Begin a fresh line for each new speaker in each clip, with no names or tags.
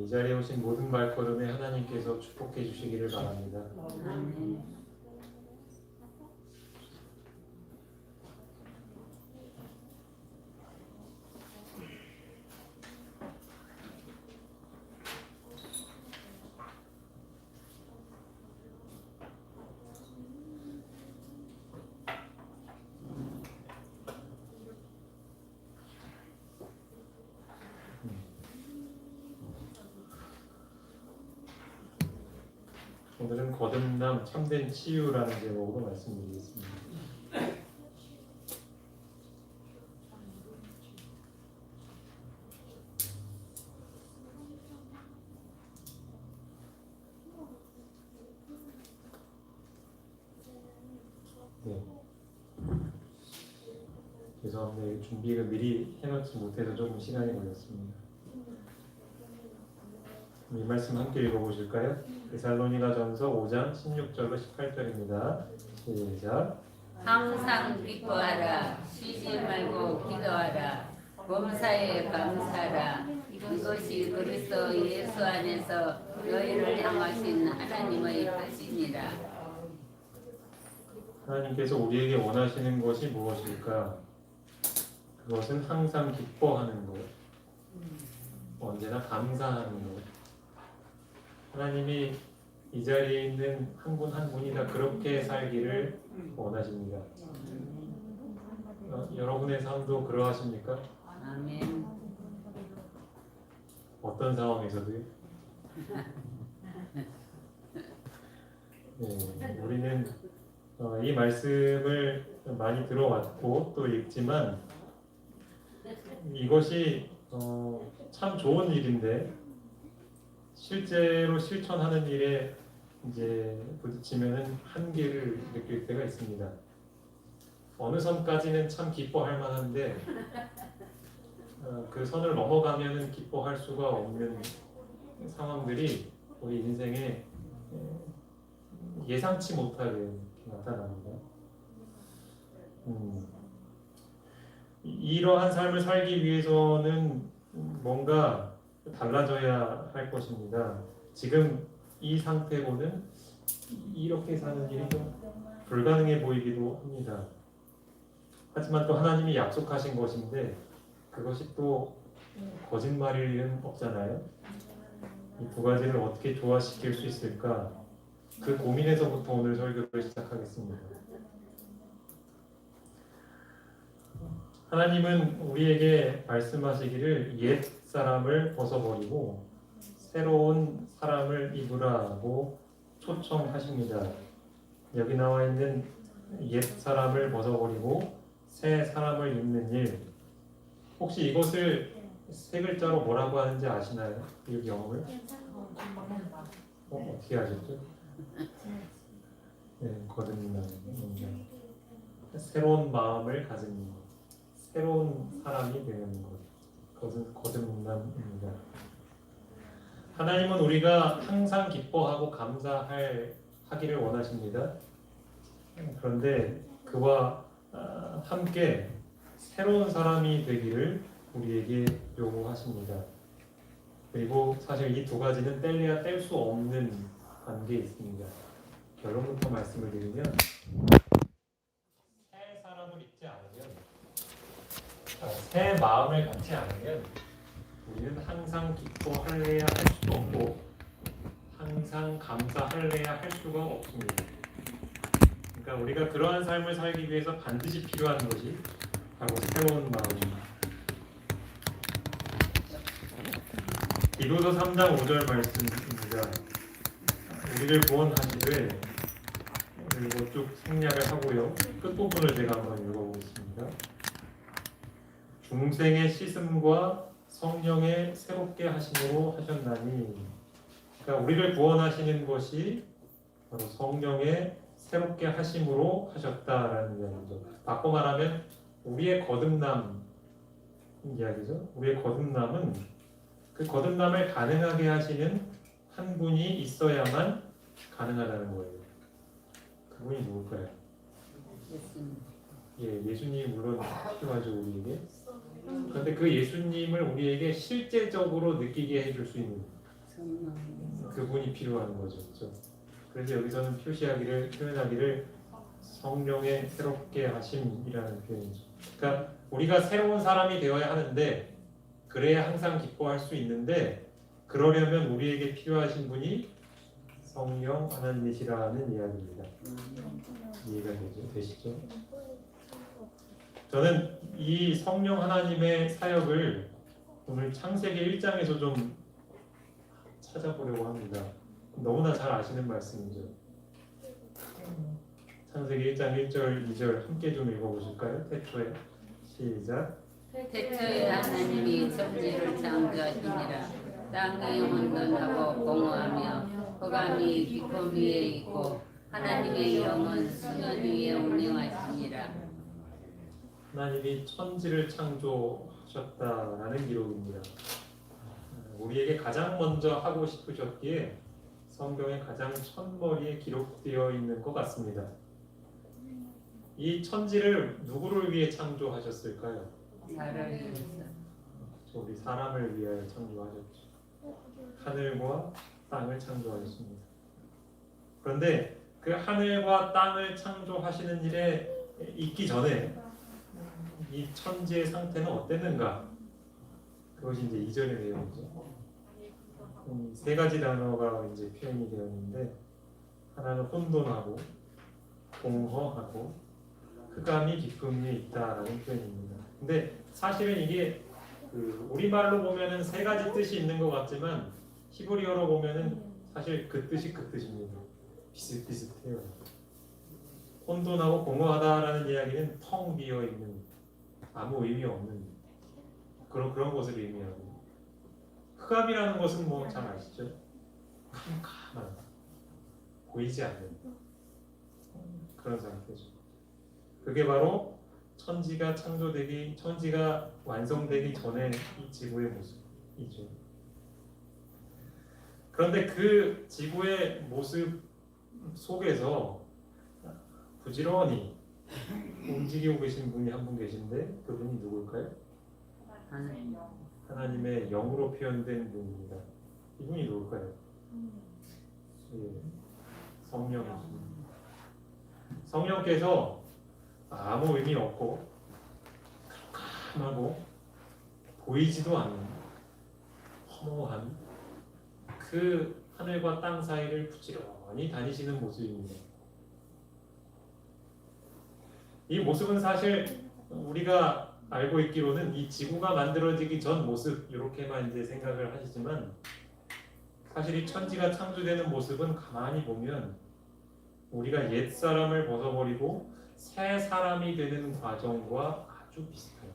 이 자리에 오신 모든 발걸음에 하나님께서 축복해 주시기를 바랍니다.
아멘.
오늘은 거듭남 참된 치유라는 제목으로 말씀드리겠습니다. 네. 죄송합니다. 준비를 미리 해놓지 못해서 조금 시간이 걸렸습니다. 이 말씀 함께 읽어보실까요? 데살로니가전서 5장 16절로 18절입니다. 시작.
항상 기뻐하라. 쉬지 말고 기도하라. 범사에 감사하라. 이것이 그리스도 예수 안에서 너희를 향하신 하나님의 뜻이니라.
하나님께서 우리에게 원하시는 것이 무엇일까? 그것은 항상 기뻐하는 것, 언제나 감사하는 것. 하나님이 이 자리에 있는 한 분 한 분이 다 그렇게 살기를 원하십니다. 여러분의 삶도 그러하십니까?
아멘.
어떤 상황에서도요? 네, 우리는 이 말씀을 많이 들어왔고 또 읽지만 이것이 참 좋은 일인데 실제로 실천하는 일에 이제 부딪히면은 한계를 느낄 때가 있습니다. 어느 선까지는 참 기뻐할 만한데 그 선을 넘어가면은 기뻐할 수가 없는 상황들이 우리 인생에 예상치 못하게 나타납니다. 이러한 삶을 살기 위해서는 뭔가 달라져야 할 것입니다. 지금 이 상태로는 이렇게 사는 일이 좀 불가능해 보이기도 합니다. 하지만 또 하나님이 약속하신 것인데 그것이 또 거짓말일 일은 없잖아요. 이 두 가지를 어떻게 조화시킬 수 있을까? 그 고민에서부터 오늘 설교를 시작하겠습니다. 하나님은 우리에게 말씀하시기를 옛 사람을 벗어버리고 새로운 사람을 입으라고 초청하십니다. 여기 나와 있는 옛 사람을 벗어버리고 새 사람을 입는 일, 혹시 이것을 세 글자로 뭐라고 하는지 아시나요? 이 영어를? 어떻게 아셨죠? 네, 거듭남. 새로운 마음을 가진 것, 새로운 사람이 되는 것, 그것은 거듭남입니다. 하나님은 우리가 항상 기뻐하고 감사하기를 원하십니다. 그런데 그와 함께 새로운 사람이 되기를 우리에게 요구하십니다. 그리고 사실 이 두 가지는 뗄래야 뗄 수 없는 관계에 있습니다. 결론부터 말씀을 드리면 새 사람을 입지 않으면, 새 마음을 갖지 않으면 우리는 항상 기뻐할래야 할 수도 없고 항상 감사할래야 할 수가 없습니다. 그러니까 우리가 그러한 삶을 살기 위해서 반드시 필요한 것이 바로 새로운 마음입니다. 디도서 3장 5절 말씀입니다. 우리를 구원하시되, 그리고 쭉 생략을 하고요. 끝부분을 제가 한번 읽어보겠습니다. 중생의 씻음과 성령의 새롭게 하심으로 하셨나니, 그러니까 우리를 구원하시는 것이 바로 성령의 새롭게 하심으로 하셨다라는 이야기죠. 바꿔 말하면 우리의 거듭남 이야기죠. 우리의 거듭남은 그 거듭남을 가능하게 하시는 한 분이 있어야만 가능하다는 거예요. 그분이 누굴까요? 예수님이 물론 필요하죠, 우리에게. 그런데 그 예수님을 우리에게 실제적으로 느끼게 해줄 수 있는, 그분이 필요한 거죠. 그렇죠? 그래서 여기서는 표현하기를 성령의 새롭게 하심이라는 표현이죠. 그러니까 우리가 새로운 사람이 되어야 하는데 그래야 항상 기뻐할 수 있는데 그러려면 우리에게 필요하신 분이 성령 하나님이시라는 이야기입니다. 이해가 되시죠? 저는 이 성령 하나님의 사역을 오늘 창세기 1장에서 좀 찾아보려고 합니다. 너무나 잘 아시는 말씀이죠. 창세기 1장 1절 2절 함께 좀 읽어보실까요? 태초에 시작.
태초에 하나님이 천지를 창조하시니라. 땅의 혼돈하고 공허하며 흑암이 깊음 위에 있고 하나님의 영은 수면 위에 운행하시니라.
하나님이 천지를 창조하셨다라는 기록입니다. 우리에게 가장 먼저 하고 싶으셨기에 성경의 가장 첫머리에 기록되어 있는 것 같습니다. 이 천지를 누구를 위해 창조하셨을까요?
나를 위해서.
우리 사람을 위하여 창조하셨죠. 하늘과 땅을 창조하셨습니다. 그런데 그 하늘과 땅을 창조하시는 일에 있기 전에 이 천지의 상태는 어땠는가? 그것이 이제 2절의 내용이죠. 세 가지 단어가 이제 표현이 되어 있는데 하나는 혼돈하고 공허하고 흑암이 깊음 위에 있다라는 표현입니다. 근데 사실은 이게 우리말로 보면은 세 가지 뜻이 있는 것 같지만 히브리어로 보면은 사실 그 뜻이 그 뜻입니다. 비슷비슷해요. 혼돈하고 공허하다라는 이야기는 텅 비어 있는 아무 의미 없는 그런 것을 의미하고 흑암이라는 것은 뭐 잘 아시죠? 캄캄한 보이지 않는 그런 상태죠. 그게 바로 천지가 완성되기 전에 이 지구의 모습이죠. 그런데 그 지구의 모습 속에서 부지런히 움직이고 계신 분이 한 분 계신데 그분이 누굴까요? 하나님의 영으로 표현된 분입니다. 이분이 누굴까요? 예, 성령이십니다. 성령께서 아무 의미 없고 깜깜하고 보이지도 않는 허무한 그 하늘과 땅 사이를 부지런히 다니시는 모습입니다. 이 모습은 사실 우리가 알고 있기로는 이 지구가 만들어지기 전 모습 이렇게만 이제 생각을 하시지만 사실 이 천지가 창조되는 모습은 가만히 보면 우리가 옛 사람을 벗어버리고 새 사람이 되는 과정과 아주 비슷해요.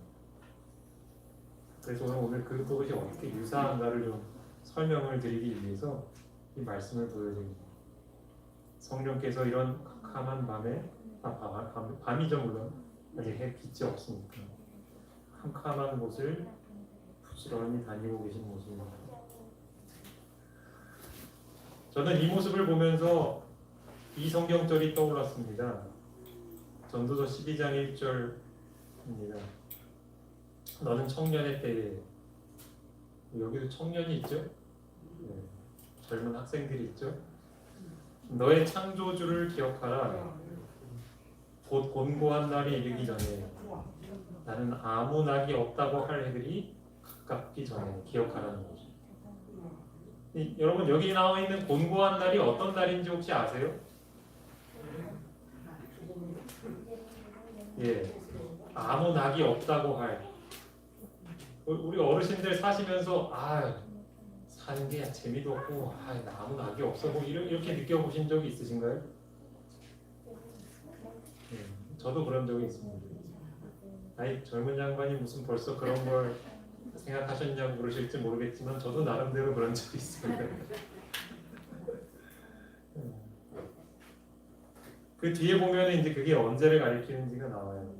그래서 오늘 그것이 어떻게 유사한가를 좀 설명을 드리기 위해서 이 말씀을 보여드립니다. 성령께서 이런 캄캄한 밤이죠 물론 아직 해 빛이 없으니까 캄캄한 곳을 부지런히 다니고 계신 모습입니다. 저는 이 모습을 보면서 이 성경절이 떠올랐습니다. 전도서 12장 1절입니다. 너는 청년의 때에 여기도 청년이 있죠? 네. 젊은 학생들이 있죠? 너의 창조주를 기억하라. 곧 곤고한 날이 이르기 전에 나는 아무 낙이 없다고 할 해들이 가깝기 전에 기억하라는 거죠. 여러분 여기 나와 있는 곤고한 날이 어떤 날인지 혹시 아세요? 예, 아무 낙이 없다고 할. 우리 어르신들 사시면서 사는 게 재미도 없고 아무 낙이 없어 뭐 이렇게 느껴보신 적이 있으신가요? 예, 저도 그런 적이 있습니다. 아이 젊은 양반이 무슨 벌써 그런 걸 생각하셨냐고 그러실지 모르겠지만 저도 나름대로 그런 적이 있습니다. 그 뒤에 보면 이제 그게 언제를 가리키는지가 나와요.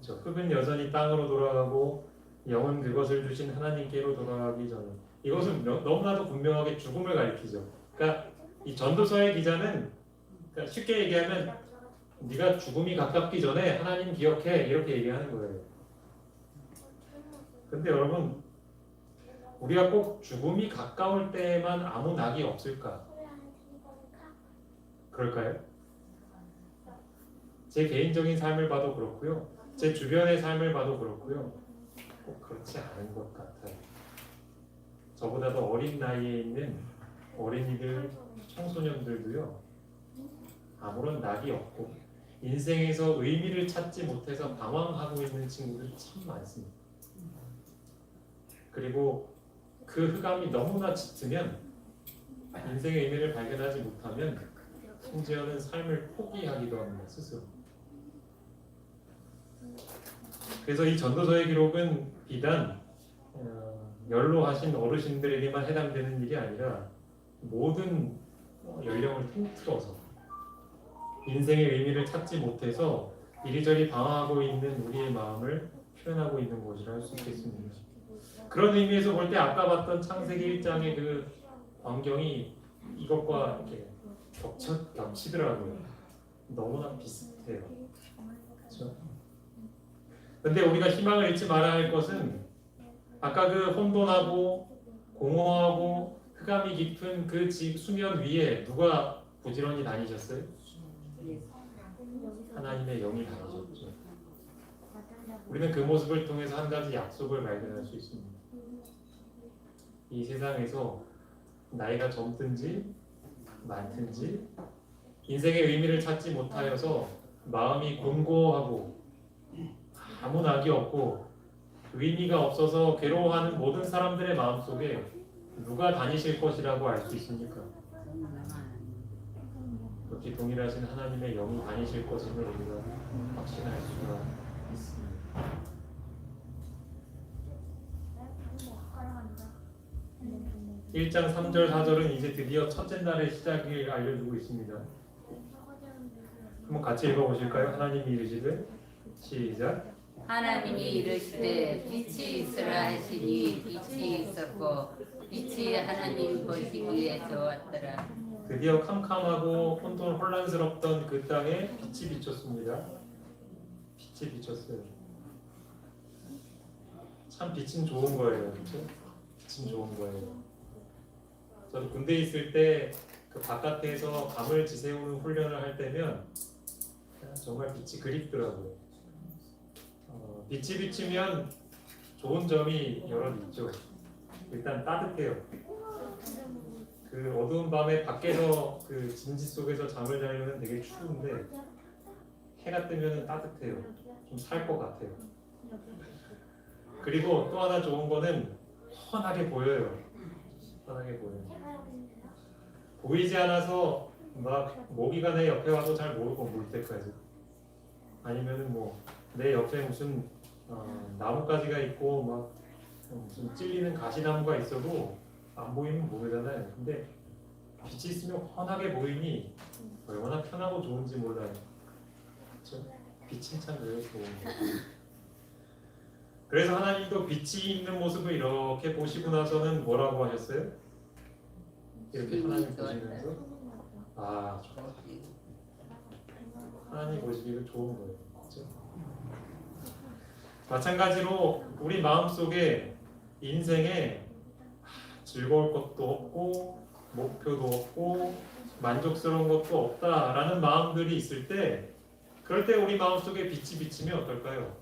그렇죠? 흙은 여전히 땅으로 돌아가고 영은 그것을 주신 하나님께로 돌아가기 전에 이것은 너무나도 분명하게 죽음을 가리키죠. 그러니까 이 전도서의 기자는 그러니까 쉽게 얘기하면 네가 죽음이 가깝기 전에 하나님 기억해 이렇게 얘기하는 거예요. 근데 여러분 우리가 꼭 죽음이 가까울 때에만 아무 낙이 없을까? 그럴까요? 제 개인적인 삶을 봐도 그렇고요. 제 주변의 삶을 봐도 그렇고요. 꼭 그렇지 않은 것 같아요. 저보다도 어린 나이에 있는 어린이들, 청소년들도요. 아무런 낙이 없고 인생에서 의미를 찾지 못해서 방황하고 있는 친구들이 참 많습니다. 그리고 그 흑암이 너무나 짙으면 인생의 의미를 발견하지 못하면 심지어는 삶을 포기하기도 합니다. 스스로. 그래서 이 전도서의 기록은 비단 연로하신 어르신들에게만 해당되는 일이 아니라 모든 연령을 통틀어서 인생의 의미를 찾지 못해서 이리저리 방황하고 있는 우리의 마음을 표현하고 있는 것이라 할 수 있겠습니다. 그런 의미에서 볼 때 아까 봤던 창세기 1장의 그 광경이 이것과 이렇게 겹치더라고요. 너무나 비슷해요. 그렇죠? 근데 우리가 희망을 잃지 말아야 할 것은 아까 그 혼돈하고 공허하고 흑암이 깊은 그 수면 위에 누가 부지런히 다니셨어요? 하나님의 영이 다니셨죠. 우리는 그 모습을 통해서 한 가지 약속을 발견할 수 있습니다. 이 세상에서 나이가 젊든지 많든지 인생의 의미를 찾지 못하여서 마음이 곤고하고 아무 낙이 없고 의미가 없어서 괴로워하는 모든 사람들의 마음속에 누가 다니실 것이라고 알 수 있습니까? 그렇게 동일하신 하나님의 영이 다니실 것임을 우리가 확신할 수가 있습니다. 1장 3절 4절은 이제 드디어 첫째 날의 시작을 알려주고 있습니다. 한번 같이 읽어보실까요? 하나님이 이르시되 시작.
하나님이 이르시되 빛이 있으라 하시니 빛이 있었고 빛이 하나님 보시기에 좋았더라.
드디어 캄캄하고 혼란스럽던 그 땅에 빛이 비쳤습니다. 빛이 비쳤어요. 참 빛은 좋은 거예요, 그렇죠? 빛은 좋은 거예요. 저도 군대에 있을 때 그 바깥에서 밤을 지새우는 훈련을 할 때면 정말 빛이 그립더라고요. 빛이 비치면 좋은 점이 여러 있죠. 일단 따뜻해요. 그 어두운 밤에 밖에서 그 진지 속에서 잠을 자려면 되게 추운데 해가 뜨면 따뜻해요. 좀 살 것 같아요. 그리고 또 하나 좋은 거는 환하게 보여요. 환하게 보여요. 보이지 않아서 막 모기가 내 옆에 와도 잘 모르고 물 때까지. 아니면은 뭐 내 옆에 무슨 나뭇가지가 있고 막 무슨 찔리는 가시나무가 있어도 안 보이면 모르잖아요. 근데 빛이 있으면 환하게 보이니 얼마나 편하고 좋은지 몰라요. 그렇죠? 빛은 참 그래서 좋은 거예요. 그래서 하나님도 빛이 있는 모습을 이렇게 보시고 나서는 뭐라고 하셨어요? 이렇게 하나님 보시면서 좋다. 하나님 보시기도 좋은 거예요. 그렇죠? 마찬가지로 우리 마음속에 인생에 즐거울 것도 없고 목표도 없고 만족스러운 것도 없다라는 마음들이 있을 때 그럴 때 우리 마음속에 빛이 비치면 어떨까요?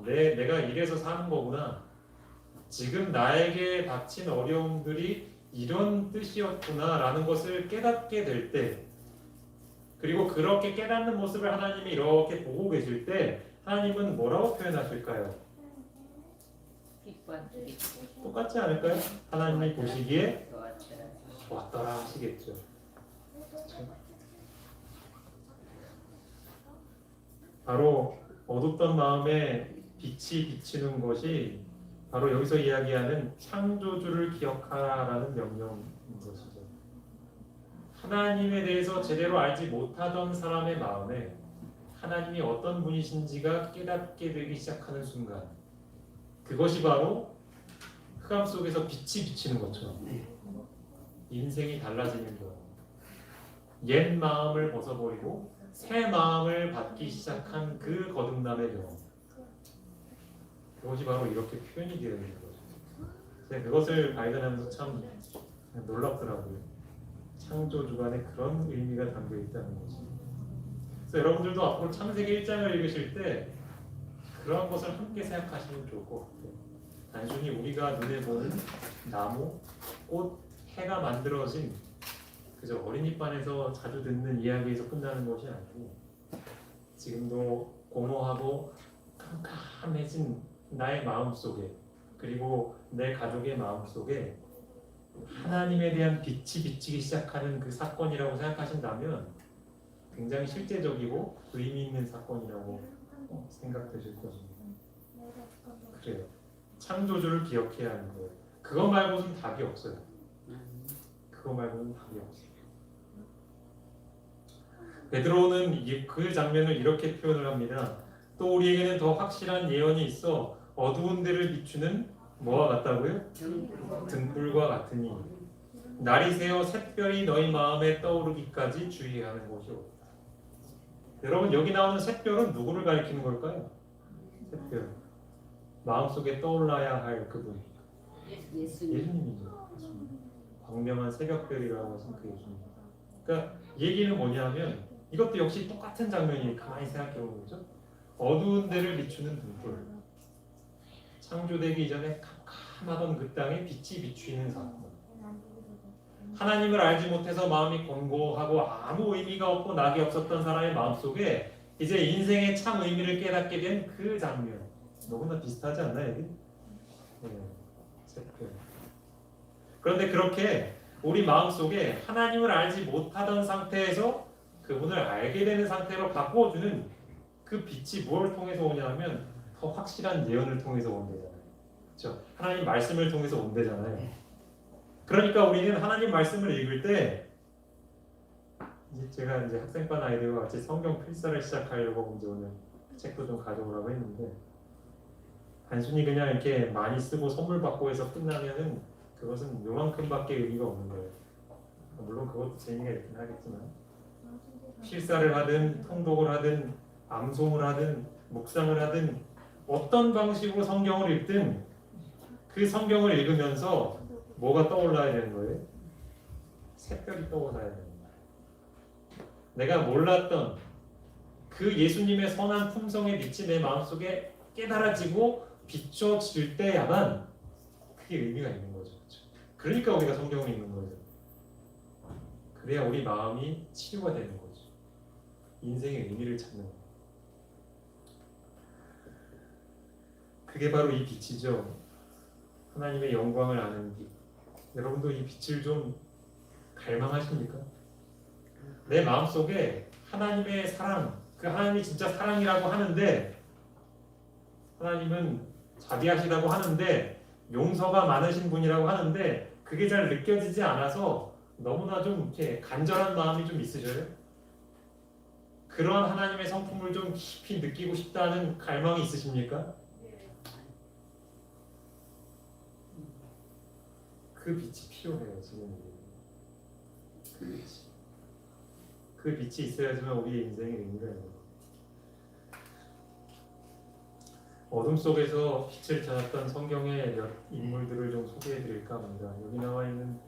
내가 이래서 사는 거구나. 지금 나에게 닥친 어려움들이 이런 뜻이었구나 라는 것을 깨닫게 될 때 그리고 그렇게 깨닫는 모습을 하나님이 이렇게 보고 계실 때 하나님은 뭐라고 표현하실까요? 똑같지 않을까요? 하나님이 보시기에 좋았더라 하시겠죠. 그렇죠? 바로 어둡던 마음에 빛이 비치는 것이 바로 여기서 이야기하는 창조주를 기억하라는 명령인 것이죠. 하나님에 대해서 제대로 알지 못하던 사람의 마음에 하나님이 어떤 분이신지가 깨닫게 되기 시작하는 순간 그것이 바로 흑암 속에서 빛이 비치는 것처럼 인생이 달라지는 거예요. 옛 마음을 벗어버리고 새 마음을 받기 시작한 그 거듭남의 경험 그것이 바로 이렇게 표현이 되어 있는 거죠. 근데 그것을 발견하면서 참 놀랍더라고요. 창조 주관에 그런 의미가 담겨 있다는 거지. 그래서 여러분들도 앞으로 창세기 1장을 읽으실 때 그런 것을 함께 생각하시면 좋을 것 같아요. 단순히 우리가 눈에 보는 나무, 꽃, 해가 만들어진 그저 어린이반에서 자주 듣는 이야기에서 끝나는 것이 아니고 지금도 공허하고 깜깜해진 나의 마음 속에 그리고 내 가족의 마음 속에 하나님에 대한 빛이 비치기 시작하는 그 사건이라고 생각하신다면 굉장히 실제적이고 의미 있는 사건이라고 생각되실 것입니다. 그래요. 창조주를 기억해야 하는 거예요. 그거 말고는 답이 없어요. 그거 말고는 답이 없어요. 베드로는 그 장면을 이렇게 표현을 합니다. 또 우리에게는 더 확실한 예언이 있어 어두운 데를 비추는 뭐와 같다고요? 등불과 같으니 날이 새어 샛별이 너희 마음에 떠오르기까지 주의하는 것이오. 여러분 여기 나오는 샛별은 누구를 가리키는 걸까요? 샛별. 마음속에 떠올라야 할 그분. 예수님이죠. 광명한 새벽별이라고 하신 그 예수님. 그러니까 얘기는 뭐냐면 이것도 역시 똑같은 장면이 가만히 생각해보면 거죠. 어두운 데를 비추는 등불. 창조되기 이전에 캄캄하던 그 땅에 빛이 비추이는 사건. 하나님을 알지 못해서 마음이 공고하고 아무 의미가 없고 낙이 없었던 사람의 마음속에 이제 인생의 참 의미를 깨닫게 된 그 장면. 너무나 비슷하지 않나요? 네. 그런데 그렇게 우리 마음속에 하나님을 알지 못하던 상태에서 그분을 알게 되는 상태로 바꿔주는 그 빛이 무엇을 통해서 오냐면 더 확실한 예언을 통해서 온대잖아요. 그렇죠? 하나님 말씀을 통해서 온대잖아요. 그러니까 우리는 하나님 말씀을 읽을 때 제가 이제 학생반 아이들과 같이 성경 필사를 시작하려고 이제 오늘 책도 좀 가져오라고 했는데 단순히 그냥 이렇게 많이 쓰고 선물 받고 해서 끝나면은 그것은 요만큼밖에 의미가 없는 거예요. 물론 그것도 재미가 있긴 하겠지만 필사를 하든 통독을 하든 암송을 하든 묵상을 하든 어떤 방식으로 성경을 읽든 그 성경을 읽으면서 뭐가 떠올라야 되는 거예요? 샛별이 떠올라야 되는 거예요. 내가 몰랐던 그 예수님의 선한 품성의 빛이 내 마음속에 깨달아지고 비춰질 때야만 그게 의미가 있는 거죠. 그러니까 우리가 성경을 읽는 거죠. 그래야 우리 마음이 치유가 되는 거죠. 인생의 의미를 찾는 거예요. 그게 바로 이 빛이죠. 하나님의 영광을 아는 빛. 여러분도 이 빛을 좀 갈망하십니까? 내 마음속에 하나님의 사랑, 그 하나님이 진짜 사랑이라고 하는데 하나님은 자비하시다고 하는데 용서가 많으신 분이라고 하는데 그게 잘 느껴지지 않아서 너무나 좀 이렇게 간절한 마음이 좀 있으셔요? 그런 하나님의 성품을 좀 깊이 느끼고 싶다는 갈망이 있으십니까? 그 빛이 필요해요, 지금. 그 빛이 있어야지만 우리의 인생의 의미가 있는 거예요. 어둠 속에서 빛을 찾았던 성경의 몇 인물들을 좀 소개해 드릴까 합니다. 여기 나와 있는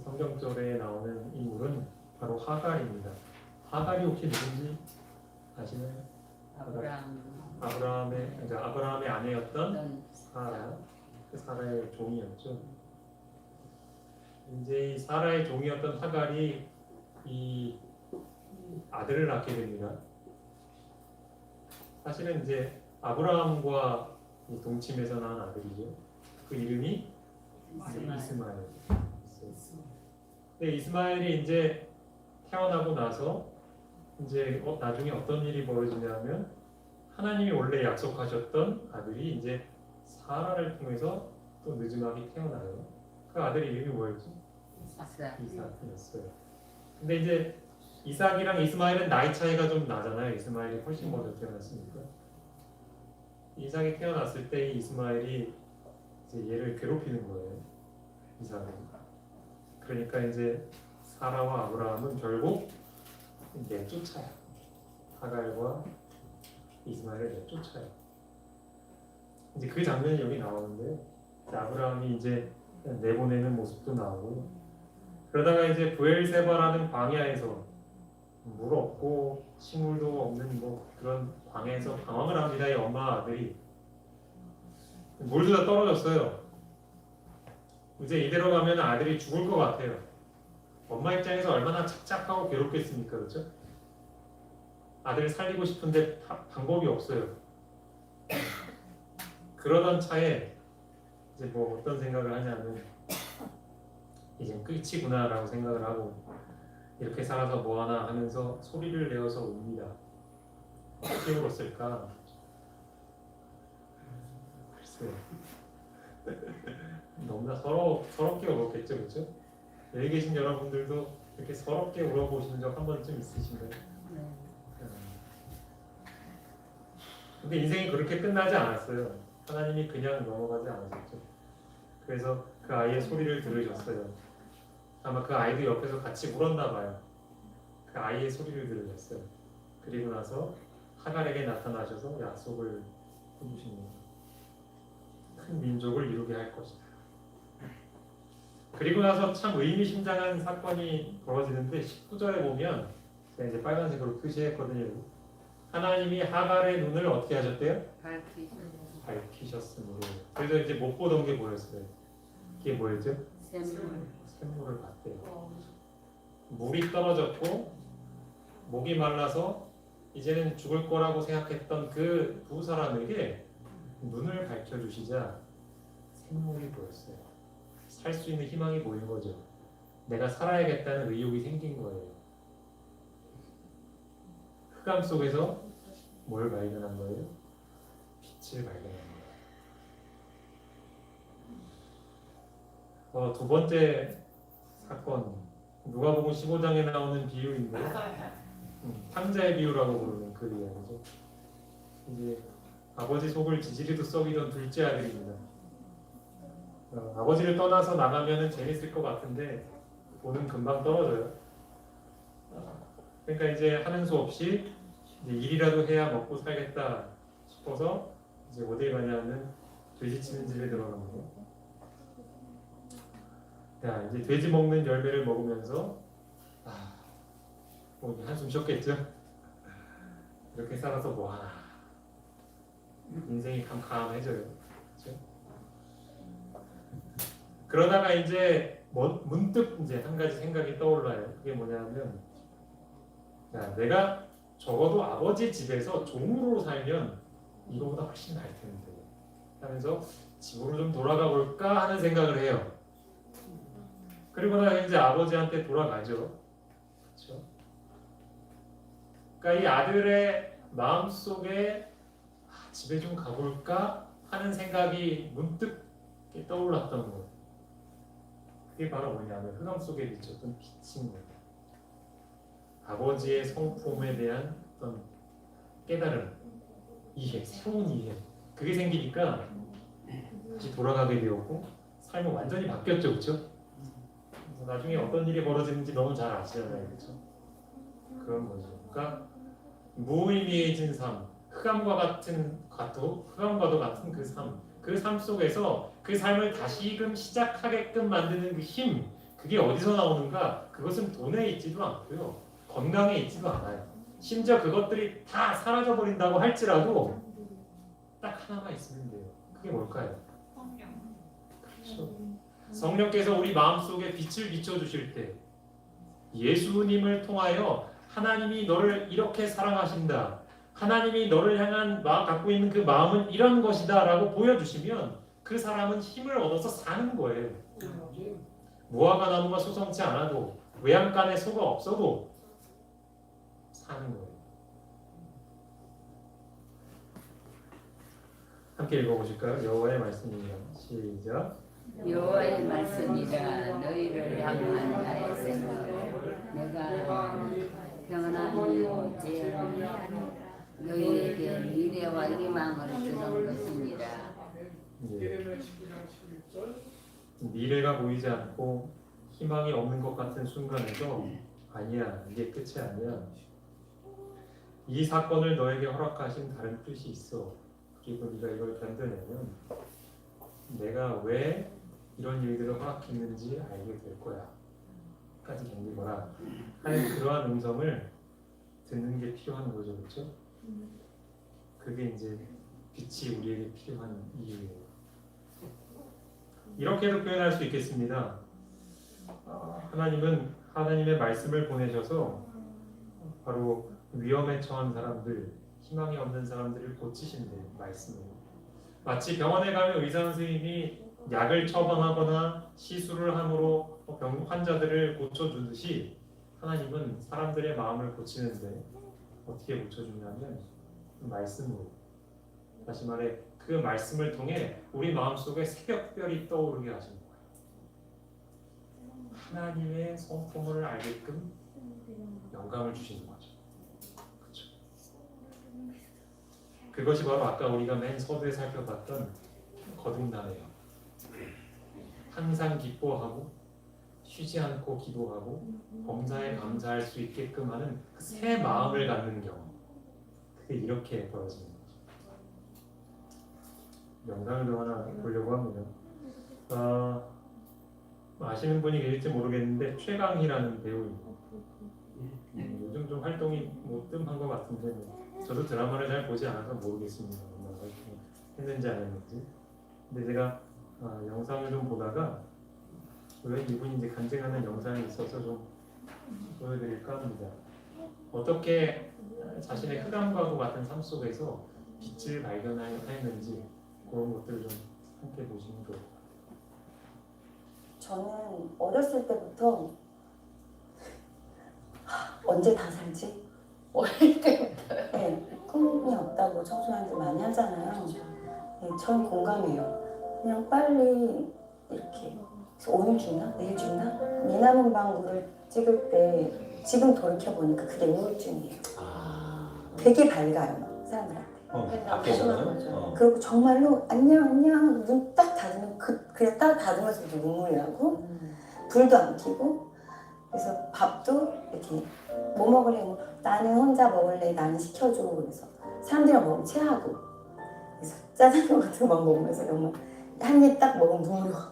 성경절에 나오는 인물은 바로 하갈입니다. 하갈이 혹시 누군지 아시나요? 아브라함의 아내였던 사라, 그 사라의 종이었죠. 이제 이 사라의 종이었던 하갈이 이 아들을 낳게 됩니다. 사실은 이제 아브라함과 동침해서 낳은 아들이죠. 그 이름이 이스마엘. 근데 이스마엘이 이제 태어나고 나서 이제 나중에 어떤 일이 벌어지냐면 하나님이 원래 약속하셨던 아들이 이제 사라를 통해서 또 느지막이 태어나요. 그 아들 이름이 뭐였지? 이삭이었어요. 근데 이제 이삭이랑 이스마엘은 나이 차이가 좀 나잖아요. 이스마엘이 훨씬 먼저 태어났으니까. 이삭이 태어났을 때 이스마엘이 이제 얘를 괴롭히는 거예요. 이삭은. 그러니까 이제 사라와 아브라함은 결국 내쫓아요. 하갈과 이스마엘을 내쫓아요. 이제 그 장면이 여기 나오는데 아브라함이 이제 내보내는 모습도 나오고 그러다가 이제 부엘세바라는 광야에서 물 없고 식물도 없는 뭐 그런 광야에서 방황을 합니다. 이 엄마 아들이 물도 다 떨어졌어요. 이제 이대로 가면 아들이 죽을 것 같아요. 엄마 입장에서 얼마나 착잡하고 괴롭겠습니까, 그렇죠? 아들을 살리고 싶은데 방법이 없어요. 그러던 차에 이제 뭐 어떤 생각을 하냐면 이제 끝이구나라고 생각을 하고 이렇게 살아서 뭐하나 하면서 소리를 내어서 웁니다. 어떻게 울었을까? 글쎄요. 너무나 서럽게 울었겠죠, 그렇죠? 여기 계신 여러분들도 이렇게 서럽게 울어보신 적 한 번쯤 있으신가요? 근데 인생이 그렇게 끝나지 않았어요. 하나님이 그냥 넘어가지 않으셨죠. 그래서 그 아이의 소리를 들으셨어요. 아마 그 아이도 옆에서 같이 울었나 봐요. 그 아이의 소리를 들으셨어요. 그리고 나서 하갈에게 나타나셔서 약속을 해주십니다. 큰 민족을 이루게 할 것이다. 그리고 나서 참 의미심장한 사건이 벌어지는데 19절에 보면 제가 이제 빨간색으로 표시했거든요. 하나님이 하갈의 눈을 어떻게 하셨대요? 밝히셨으므로. 그래서 이제 못 보던 게 뭐였어요? 그게 뭐였죠? 샘물을 봤대요. 물이 떨어졌고 목이 말라서 이제는 죽을 거라고 생각했던 그 두 사람에게 눈을 밝혀주시자 샘물이 보였어요. 살 수 있는 희망이 보인 거죠. 내가 살아야겠다는 의욕이 생긴 거예요. 흑암 속에서 뭘 발견한 거예요? 빛을 발견한 거예요. 두 번째 사건, 누가복음 15장에 나오는 비유인데 탕자의 비유라고 부르는 글이에요. 그죠? 이제 아버지 속을 지지리도 썩이던 둘째 아들입니다. 아버지를 떠나서 나가면은 재밌을 것 같은데 돈은 금방 떨어져요. 그러니까 이제 하는 수 없이 이제 일이라도 해야 먹고 살겠다 싶어서 이제 어디에 가냐면 돼지치는 집에 들어갑니다. 야, 이제 돼지 먹는 열매를 먹으면서 뭐 한숨 쉬었겠죠? 이렇게 살아서 뭐하나 인생이 캄캄해져요. 그렇죠? 그러다가 이제 문득 이제 한 가지 생각이 떠올라요. 그게 뭐냐면 야, 내가 적어도 아버지 집에서 종으로 살면 이거보다 훨씬 나을 텐데 하면서 집으로 좀 돌아가 볼까 하는 생각을 해요. 그리고 나 이제 아버지한테 돌아가죠. 그렇죠? 그러니까 이 아들의 마음속에 집에 좀 가볼까 하는 생각이 문득 떠올랐던 거예요. 그게 바로 뭐냐면 흑암 속에 비쳤던 빛인 거예요. 아버지의 성품에 대한 어떤 깨달음, 이해, 새로운 이해 그게 생기니까 다시 돌아가게 되었고 삶은 완전히 바뀌었죠. 그렇죠? 나중에 어떤 일이 벌어지는지 너무 잘 아시잖아요. 그렇죠? 그런 거죠. 그러니까 무의미해진 삶, 흑암과도 같은 그 삶 속에서 그 삶을 다시금 시작하게끔 만드는 그 힘, 그게 어디서 나오는가? 그것은 돈에 있지도 않고요, 건강에 있지도 않아요. 심지어 그것들이 다 사라져 버린다고 할지라도 딱 하나만 있으면 돼요. 그게 뭘까요? 그렇죠. 성령께서 우리 마음속에 빛을 비춰주실 때 예수님을 통하여 하나님이 너를 이렇게 사랑하신다, 하나님이 너를 향한 갖고 있는 그 마음은 이런 것이다 라고 보여주시면 그 사람은 힘을 얻어서 사는 거예요. 무화과 나무가 소성치 않아도 외양간에 소가 없어도 사는 거예요. 함께 읽어보실까요? 여호와의 말씀입니다. 시작.
여호와의 말씀이라 너희를 향한 나의 생각 내가 평안함이 오지 너희에게 미래와 희망을 주는 것입니다.
예. 미래가 보이지 않고 희망이 없는 것 같은 순간에도 아니야, 이게 끝이 아니야. 이 사건을 너에게 허락하신 다른 뜻이 있어. 그리고 네가 이걸 견뎌내면 내가 왜 이런 일들을 허락했는지 알게 될 거야. 까지 견디거라 하는 그러한 음성을 듣는 게 필요한 거죠, 그렇죠? 그게 이제 빛이 우리에게 필요한 이유예요. 이렇게도 표현할 수 있겠습니다. 하나님은 하나님의 말씀을 보내셔서 바로 위험에 처한 사람들, 희망이 없는 사람들을 고치신대요. 말씀으로. 마치 병원에 가면 의사 선생님이 약을 처방하거나 시술을 함으로 환자들을 고쳐주듯이 하나님은 사람들의 마음을 고치는데 어떻게 고쳐주냐면 말씀으로. 다시 말해 그 말씀을 통해 우리 마음속에 새벽별이 떠오르게 하시는 거예요. 하나님의 성품을 알게끔 영감을 주시는 거죠. 그렇죠? 그것이 바로 아까 우리가 맨 서두에 살펴봤던 거듭남이에요. 항상 기뻐하고 쉬지 않고 기도하고 범사에 감사할 수 있게끔 하는 그 새 마음을 갖는 경험. 그게 이렇게 벌어지는 거죠. 영상을 좀 하나 보려고 합니다. 아시는 분이 계실지 모르겠는데 최강희라는 배우입니다. 요즘 좀 활동이 뜸한 것 같은데 저도 드라마를 잘 보지 않아서 모르겠습니다. 얼마나 했는지 안 했는지. 근데 제가 영상을 좀 보다가 왜 이분이 이제 간증하는 영상이 있어서 좀 보여드릴까 합니다. 어떻게 자신의 흑암과 같은 삶 속에서 빛을 발견하였는지 그런 것들을 좀 함께 보시면 좋을 것 같아요.
저는 어렸을 때부터 언제 다 살지?
어릴 때부터
네, 꿈이 없다고 청소년들 많이 하잖아요. 네, 저는 공감해요. 그냥 빨리 이렇게 오늘 죽나? 내일 죽나? 미남은 방구를 찍을 때 지금 돌이켜보니까 그게 우울증이에요. 되게 밝아요, 막 사람들한테.
밖에서는
그리고 정말로 안녕 안녕 눈 딱 닫으면 그냥 딱 닫으면서도 눈물이 나고 불도 안 켜고 그래서 밥도 이렇게 뭐 먹을래? 뭐 나는 혼자 먹을래? 나는 시켜줘. 그래서 사람들이랑 먹으면 체하고 그래서 짜장면 같은 거 막 먹으면서 정말 한 입 딱 먹으면 눈물이 와.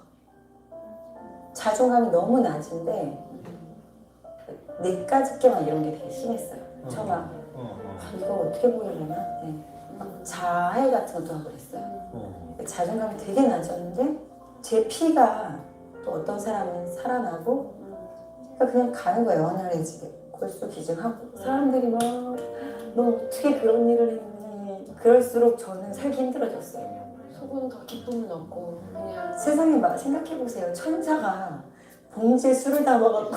자존감이 너무 낮은데 내까지 게만 이런 게 되게 심했어요. 저 막 이거 어떻게 보이려나? 네. 막 자해 같은 것도 하고 그랬어요. 자존감이 되게 낮았는데 제 피가 또 어떤 사람은 살아나고 그냥 가는 거예요. 원활해지게 골수 기증하고 사람들이 막 너 어떻게 그런 일을 했니? 그럴수록 저는 살기 힘들어졌어요.
속은 더 기쁨은 없고 그냥
세상에 막 생각해보세요. 천사가 봉지에 술을 담아갖고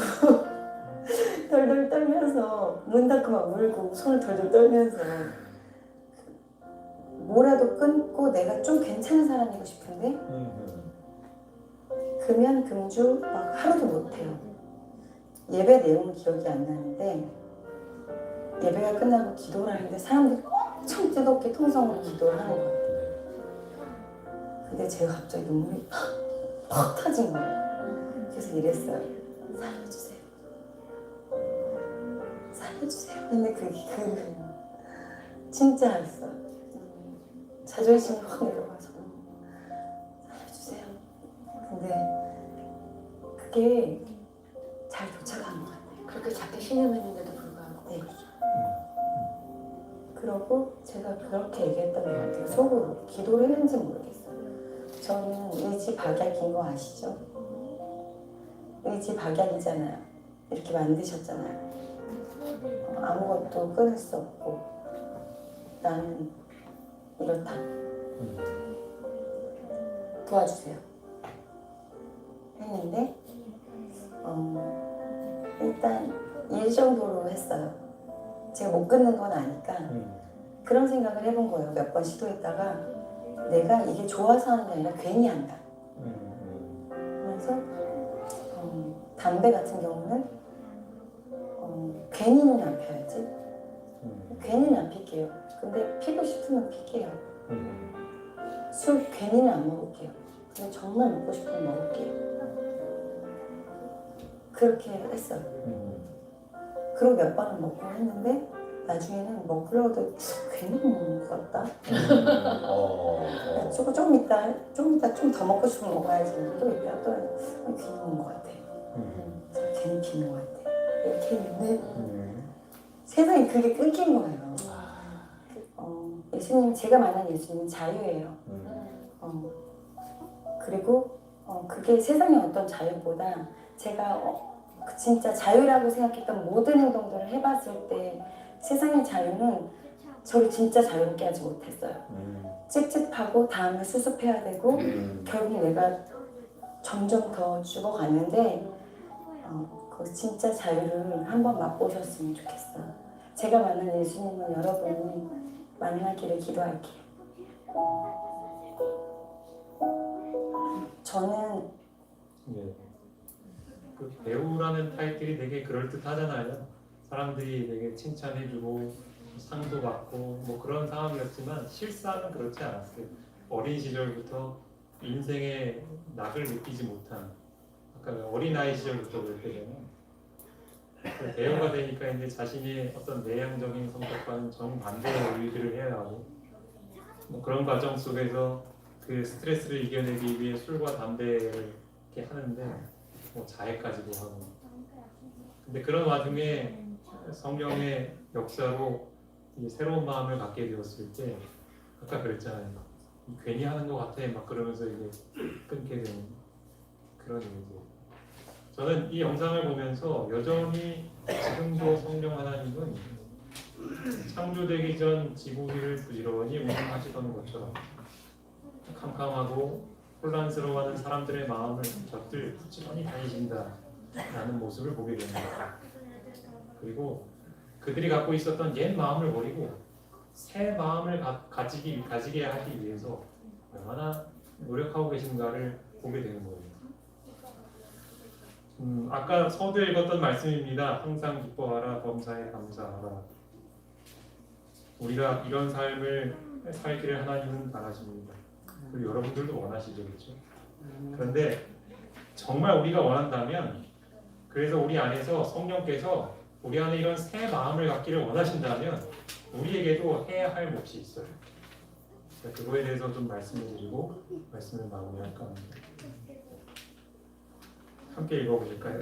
덜덜 떨면서 문 닫고 막 울고 손을 덜덜 떨면서 뭐라도 끊고 내가 좀 괜찮은 사람이고 싶은데 금연 금주 막 하루도 못해요. 예배 내용은 기억이 안 나는데 예배가 끝나고 기도를 하는데 사람들이 엄청 뜨겁게 통성으로 기도를 하는 것 같아요. 근데 제가 갑자기 눈물이 팍 터진 거예요. 그래서 이랬어요. 살려주세요. 살려주세요. 근데 그게 진짜였어요. 자존심이 확 내려가서 살려주세요. 근데 그게 잘 도착한 것 같아요.
그렇게 작게 신음했는데도 불구하고
네. 그러고 제가 그렇게 얘기했던 것 같아요. 속으로 기도를 했는지 모르겠어요. 저는 의지 박약인 거 아시죠? 의지 박약이잖아요. 이렇게 만드셨잖아요. 아무것도 끊을 수 없고 나는 이렇다. 도와주세요. 했는데 일단 일 정도로 했어요. 제가 못 끊는 건 아니까 그런 생각을 해본 거예요. 몇 번 시도했다가 내가 이게 좋아서 하는 게 아니라 괜히 한다. 그래서 담배 같은 경우는 괜히는 안 펴야지. 괜히는 안 필게요. 근데 피고 싶으면 필게요. 술 괜히는 안 먹을게요. 근데 정말 먹고 싶으면 먹을게요. 그렇게 했어요. 그리고 몇 번은 먹고 했는데 나중에는 먹으려도 괜히 먹는 것 같다.
어.
조금 이따 좀 더 먹고 싶으면 먹어야지. 또 이따 또 괜히 먹는 것 같아. 괜히 비는 것 같아. 이렇게 있는데 세상에 그게 끊긴 거예요. 예수님, 제가 만난 예수님은 자유예요. 그리고 그게 세상의 어떤 자유보다 제가 진짜 자유라고 생각했던 모든 행동들을 해봤을 때 세상의 자유는 저를 진짜 자유롭게 하지 못했어요. 찝찝하고 다음에 수습해야 되고 결국 내가 점점 더 죽어갔는데 그 진짜 자유를 한번 맛보셨으면 좋겠어요. 제가 만난 예수님은 여러분이 만나기를 기도할게요. 저는
네. 그 배우라는 타이틀이 되게 그럴듯하잖아요. 사람들이 되게 칭찬해주고 상도 받고 뭐 그런 상황이었지만 실상은 그렇지 않았어요. 어린 시절부터 인생의 낙을 느끼지 못한, 아까 어린아이 시절부터 그랬거든요. 배우가 되니까 이제 자신의 어떤 내향적인 성격과는 정반대의 일들을 해야 하고 뭐 그런 과정 속에서 그 스트레스를 이겨내기 위해 술과 담배를 이렇게 하는데 뭐 자해까지도 하고. 근데 그런 와중에 성령의 역사로 이 새로운 마음을 갖게 되었을 때 아까 그랬잖아요. 괜히 하는 것 같아 막 그러면서 이제 끊게 되는 그런 일이죠. 저는 이 영상을 보면서 여전히 지금도 성령 하나님은 창조되기 전 지구위를 부지런히 운행하시던 것처럼 캄캄하고 혼란스러워하는 사람들의 마음을 곁을 부지런히 다니신다라는 모습을 보게 됩니다. 그리고 그들이 갖고 있었던 옛 마음을 버리고 새 마음을 가지게 하기 위해서 얼마나 노력하고 계신가를 보게 되는 거예요. 아까 서두에 읽었던 말씀입니다. 항상 기뻐하라, 범사에 감사하라. 우리가 이런 삶을 살기를 하나님은 바라십니다. 그리고 여러분들도 원하시죠, 그렇죠? 그런데 정말 우리가 원한다면, 그래서 우리 안에서 성령께서 우리 안에 이런 새 마음을 갖기를 원하신다면 우리에게도 해야 할 몫이 있어요. 그거에 대해서 좀 말씀을 드리고 말씀을 마무리할까 합니다. 함께 읽어보실까요?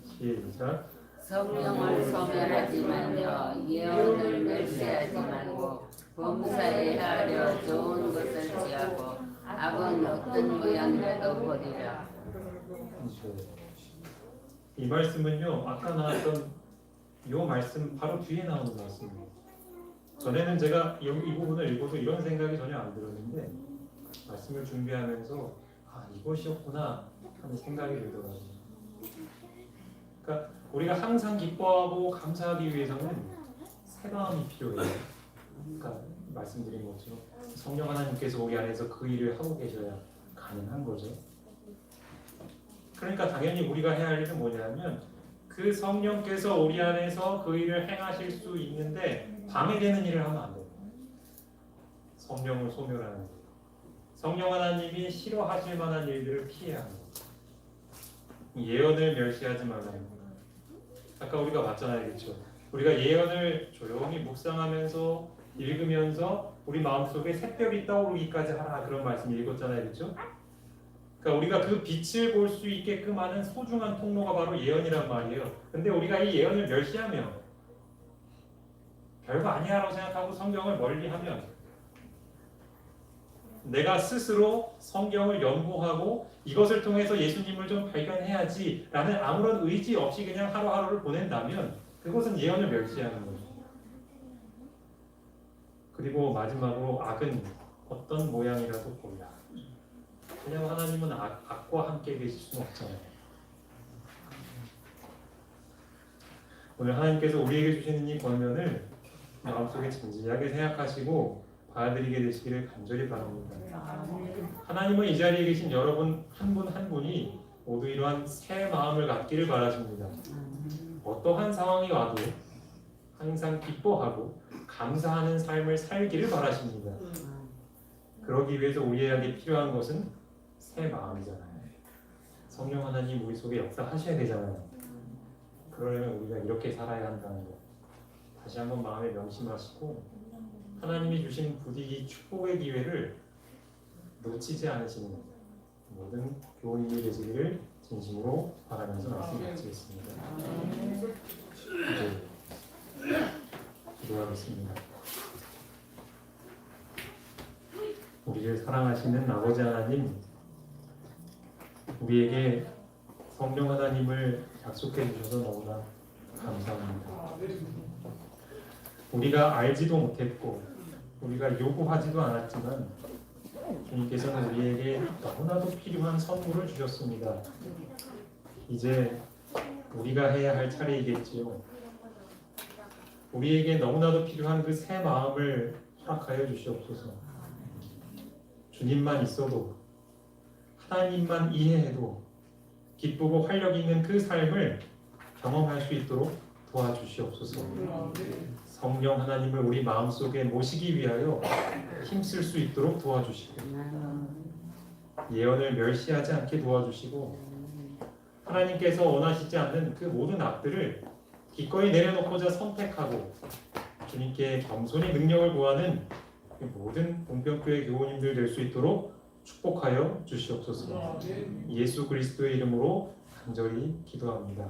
시작.
성령을 소멸하지만요 예언을 멸시하지 말고 범사에 하려 좋은 것을 취하고 악은 어떤 모양이라도 버리라.
이 말씀은요 아까 나왔던 이 말씀 바로 뒤에 나오는 말씀입니다. 전에는 제가 이 부분을 읽어도 이런 생각이 전혀 안 들었는데 말씀을 준비하면서 이것이었구나 하는 생각이 들더라고요. 그러니까 우리가 항상 기뻐하고 감사하기 위해서는 새 마음이 필요해요. 그러니까 말씀드린 것처럼 성령 하나님께서 우리 안에서 그 일을 하고 계셔야 가능한 거죠. 그러니까 당연히 우리가 해야 할 일은 뭐냐면 그 성령께서 우리 안에서 그 일을 행하실 수 있는데 방해되는 일을 하면 안 돼요. 성령을 소멸하는 것. 성령 하나님이 싫어하실 만한 일들을 피해야 하는 것. 예언을 멸시하지 말라는 것. 아까 우리가 봤잖아요, 그렇죠? 우리가 예언을 조용히 묵상하면서 읽으면서 우리 마음속에 샛별이 떠오르기까지 하라 그런 말씀 읽었잖아요, 그렇죠? 그러니까 우리가 그 빛을 볼 수 있게끔 하는 소중한 통로가 바로 예언이란 말이에요. 근데 우리가 이 예언을 멸시하면 별거 아니야라고 생각하고 성경을 멀리하면 내가 스스로 성경을 연구하고 이것을 통해서 예수님을 좀 발견해야지 라는 아무런 의지 없이 그냥 하루하루를 보낸다면 그것은 예언을 멸시하는 거죠. 그리고 마지막으로 악은 어떤 모양이라도 보라. 그냥 하나님은 악과 함께 계실 수는 없잖아요. 오늘 하나님께서 우리에게 주시는 이 권면을 마음속에 진지하게 생각하시고 받아들이게 되시기를 간절히 바랍니다. 하나님은 이 자리에 계신 여러분 한 분 한 분이 모두 이러한 새 마음을 갖기를 바라십니다. 어떠한 상황이 와도 항상 기뻐하고 감사하는 삶을 살기를 바라십니다. 그러기 위해서 우리에게 필요한 것은 새 마음이잖아요. 성령 하나님 우리 속에 역사하셔야 되잖아요. 그러려면 우리가 이렇게 살아야 한다는 거 다시 한번 마음에 명심하시고 하나님이 주신 부디 이 축복의 기회를 놓치지 않으시는 모든 교우님이 되시기를 진심으로 바라면서 말씀 마치겠습니다. 이제 기도하겠습니다. 우리를 사랑하시는 아버지 하나님, 우리에게 성령 하나님을 약속해 주셔서 너무나 감사합니다. 우리가 알지도 못했고 우리가 요구하지도 않았지만 주님께서는 우리에게 너무나도 필요한 선물을 주셨습니다. 이제 우리가 해야 할 차례이겠지요. 우리에게 너무나도 필요한 그 새 마음을 허락하여 주시옵소서. 주님만 있어도, 하나님만 이해해도 기쁘고 활력 있는 그 삶을 경험할 수 있도록 도와주시옵소서. 성령 하나님을 우리 마음속에 모시기 위하여 힘쓸 수 있도록 도와주시고, 예언을 멸시하지 않게 도와주시고, 하나님께서 원하시지 않는 그 모든 악들을 기꺼이 내려놓고자 선택하고 주님께 겸손히 능력을 구하는 그 모든 봉평교회 교우님들 될 수 있도록 축복하여 주시옵소서. 예수 그리스도의 이름으로 간절히 기도합니다.